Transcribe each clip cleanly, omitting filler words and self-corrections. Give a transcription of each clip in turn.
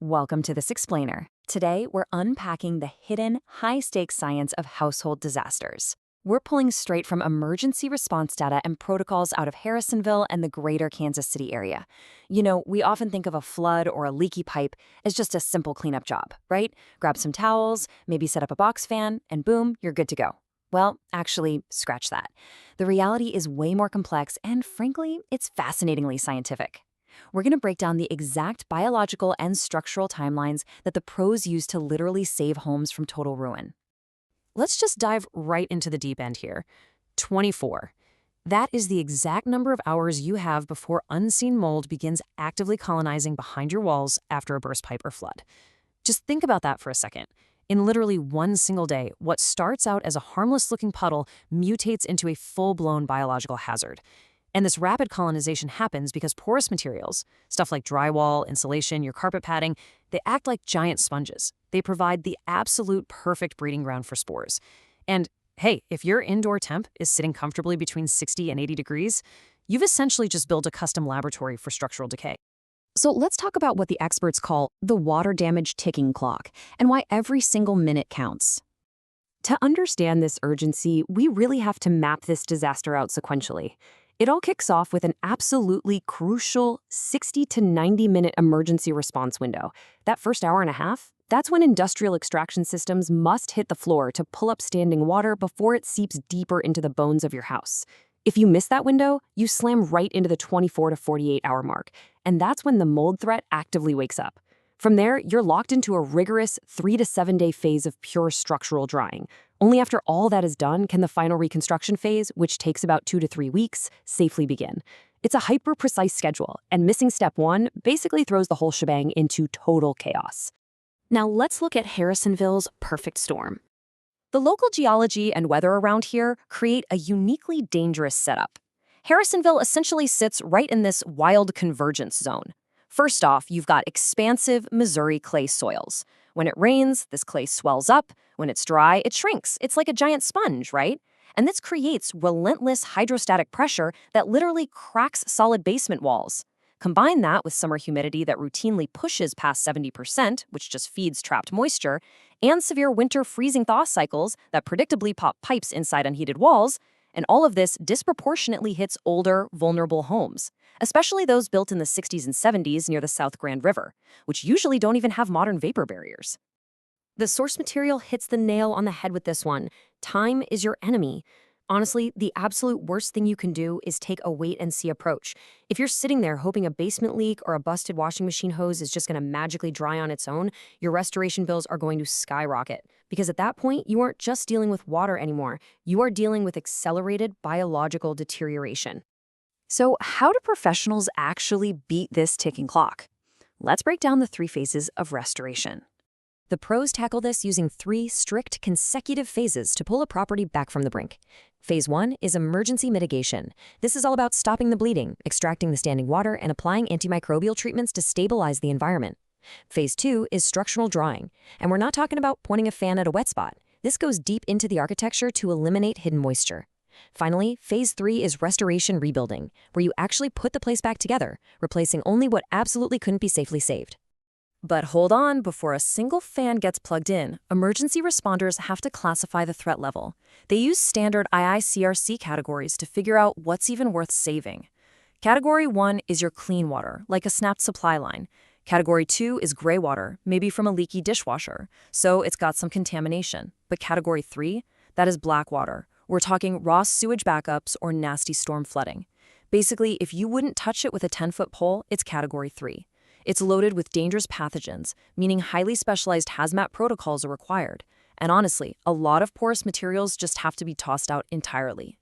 Welcome to This Explainer. Today, we're unpacking the hidden, high-stakes science of household disasters. We're pulling straight from emergency response data and protocols out of Harrisonville and the greater Kansas City area. We often think of a flood or a leaky pipe as just a simple cleanup job, right? Grab some towels, maybe set up a box fan, and boom, you're good to go. Well, actually, scratch that. The reality is way more complex, and frankly, it's fascinatingly scientific. We're going to break down the exact biological and structural timelines that the pros use to literally save homes from total ruin. Let's just dive right into the deep end here. 24. That is the exact number of hours you have before unseen mold begins actively colonizing behind your walls after a burst pipe or flood. Just think about that for a second. In literally one single day, what starts out as a harmless-looking puddle mutates into a full-blown biological hazard. And this rapid colonization happens because porous materials, stuff like drywall, insulation, your carpet padding, they act like giant sponges. They provide the absolute perfect breeding ground for spores. And hey, if your indoor temp is sitting comfortably between 60 and 80 degrees, you've essentially just built a custom laboratory for structural decay. So let's talk about what the experts call the water damage ticking clock and why every single minute counts. To understand this urgency, we really have to map this disaster out sequentially. It all kicks off with an absolutely crucial 60 to 90-minute emergency response window. That first hour and a half, that's when industrial extraction systems must hit the floor to pull up standing water before it seeps deeper into the bones of your house. If you miss that window, you slam right into the 24 to 48-hour mark, and that's when the mold threat actively wakes up. From there, you're locked into a rigorous 3 to 7 day phase of pure structural drying. Only after all that is done can the final reconstruction phase, which takes about 2 to 3 weeks, safely begin. It's a hyper-precise schedule, and missing step one basically throws the whole shebang into total chaos. Now let's look at Harrisonville's perfect storm. The local geology and weather around here create a uniquely dangerous setup. Harrisonville essentially sits right in this wild convergence zone. First off, you've got expansive Missouri clay soils. When it rains, this clay swells up. When it's dry, it shrinks. It's like a giant sponge, right? And this creates relentless hydrostatic pressure that literally cracks solid basement walls. Combine that with summer humidity that routinely pushes past 70%, which just feeds trapped moisture, and severe winter freezing thaw cycles that predictably pop pipes inside unheated walls, and all of this disproportionately hits older, vulnerable homes, especially those built in the 60s and 70s near the South Grand River, which usually don't even have modern vapor barriers. The source material hits the nail on the head with this one. Time is your enemy. Honestly, the absolute worst thing you can do is take a wait-and-see approach. If you're sitting there hoping a basement leak or a busted washing machine hose is just going to magically dry on its own, your restoration bills are going to skyrocket. Because at that point, you aren't just dealing with water anymore. You are dealing with accelerated biological deterioration. So how do professionals actually beat this ticking clock? Let's break down the 3 phases of restoration. The pros tackle this using 3 strict consecutive phases to pull a property back from the brink. Phase 1 is emergency mitigation. This is all about stopping the bleeding, extracting the standing water, and applying antimicrobial treatments to stabilize the environment. Phase 2 is structural drying, and we're not talking about pointing a fan at a wet spot. This goes deep into the architecture to eliminate hidden moisture. Finally, Phase 3 is restoration rebuilding, where you actually put the place back together, replacing only what absolutely couldn't be safely saved. But hold on, before a single fan gets plugged in, emergency responders have to classify the threat level. They use standard IICRC categories to figure out what's even worth saving. Category 1 is your clean water, like a snapped supply line. Category 2 is gray water, maybe from a leaky dishwasher, so it's got some contamination. But Category 3, that is black water. We're talking raw sewage backups or nasty storm flooding. Basically, if you wouldn't touch it with a 10-foot pole, it's Category 3. It's loaded with dangerous pathogens, meaning highly specialized hazmat protocols are required. And honestly, a lot of porous materials just have to be tossed out entirely.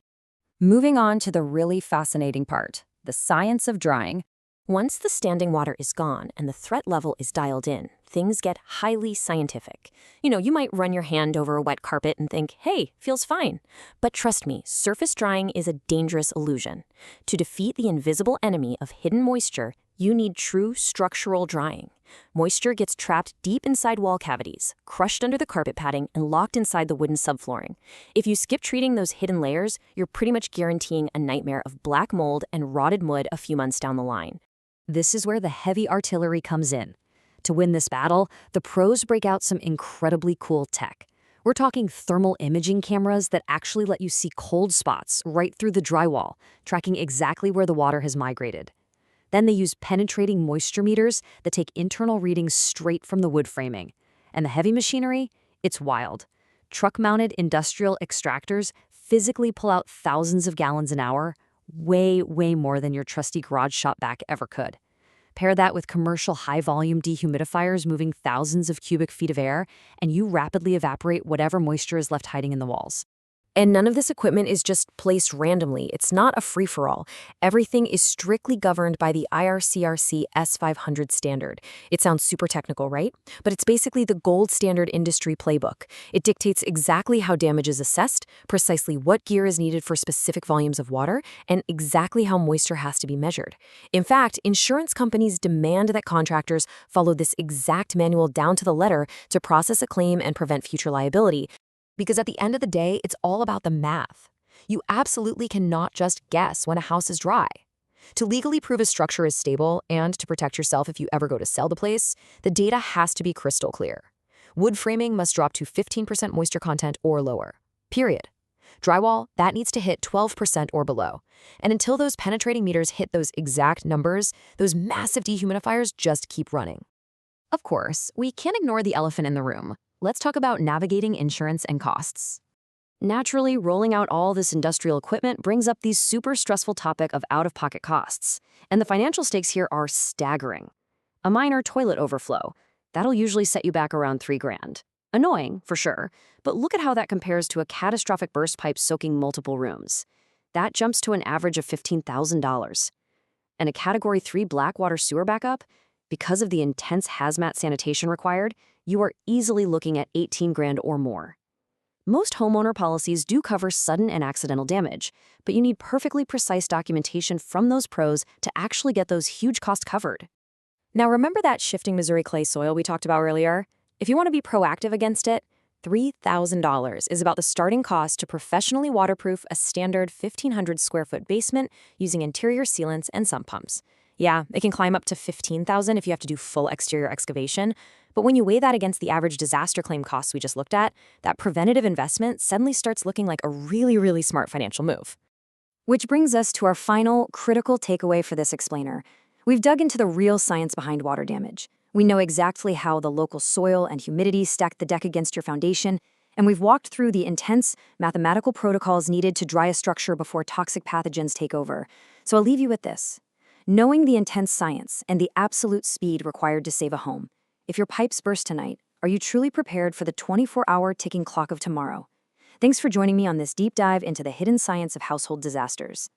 Moving on to the really fascinating part, the science of drying. Once the standing water is gone and the threat level is dialed in, things get highly scientific. You might run your hand over a wet carpet and think, hey, feels fine. But trust me, surface drying is a dangerous illusion. To defeat the invisible enemy of hidden moisture, you need true structural drying. Moisture gets trapped deep inside wall cavities, crushed under the carpet padding, and locked inside the wooden subflooring. If you skip treating those hidden layers, you're pretty much guaranteeing a nightmare of black mold and rotted mud a few months down the line. This is where the heavy artillery comes in. To win this battle, the pros break out some incredibly cool tech. We're talking thermal imaging cameras that actually let you see cold spots right through the drywall, tracking exactly where the water has migrated. Then they use penetrating moisture meters that take internal readings straight from the wood framing. And the heavy machinery? It's wild. Truck-mounted industrial extractors physically pull out thousands of gallons an hour, way, way more than your trusty garage shop vac ever could. Pair that with commercial high-volume dehumidifiers moving thousands of cubic feet of air, and you rapidly evaporate whatever moisture is left hiding in the walls. And none of this equipment is just placed randomly. It's not a free-for-all. Everything is strictly governed by the IRCRC S500 standard. It sounds super technical, right? But it's basically the gold standard industry playbook. It dictates exactly how damage is assessed, precisely what gear is needed for specific volumes of water, and exactly how moisture has to be measured. In fact, insurance companies demand that contractors follow this exact manual down to the letter to process a claim and prevent future liability. Because at the end of the day, it's all about the math. You absolutely cannot just guess when a house is dry. To legally prove a structure is stable and to protect yourself if you ever go to sell the place, the data has to be crystal clear. Wood framing must drop to 15% moisture content or lower. Period. Drywall, that needs to hit 12% or below. And until those penetrating meters hit those exact numbers, those massive dehumidifiers just keep running. Of course, we can't ignore the elephant in the room. Let's talk about navigating insurance and costs. Naturally, rolling out all this industrial equipment brings up the super stressful topic of out-of-pocket costs. And the financial stakes here are staggering. A minor toilet overflow, that'll usually set you back around $3,000. Annoying, for sure, but look at how that compares to a catastrophic burst pipe soaking multiple rooms. That jumps to an average of $15,000. And a Category 3 blackwater sewer backup? Because of the intense hazmat sanitation required, you are easily looking at $18,000 or more. Most homeowner policies do cover sudden and accidental damage, but you need perfectly precise documentation from those pros to actually get those huge costs covered. Now remember that shifting Missouri clay soil we talked about earlier? If you want to be proactive against it, $3,000 is about the starting cost to professionally waterproof a standard 1,500 square foot basement using interior sealants and sump pumps. Yeah, it can climb up to $15,000 if you have to do full exterior excavation, but when you weigh that against the average disaster claim costs we just looked at, that preventative investment suddenly starts looking like a really, really smart financial move. Which brings us to our final critical takeaway for this explainer. We've dug into the real science behind water damage. We know exactly how the local soil and humidity stack the deck against your foundation, and we've walked through the intense mathematical protocols needed to dry a structure before toxic pathogens take over. So I'll leave you with this. Knowing the intense science and the absolute speed required to save a home, if your pipes burst tonight, are you truly prepared for the 24-hour ticking clock of tomorrow? Thanks for joining me on this deep dive into the hidden science of household disasters.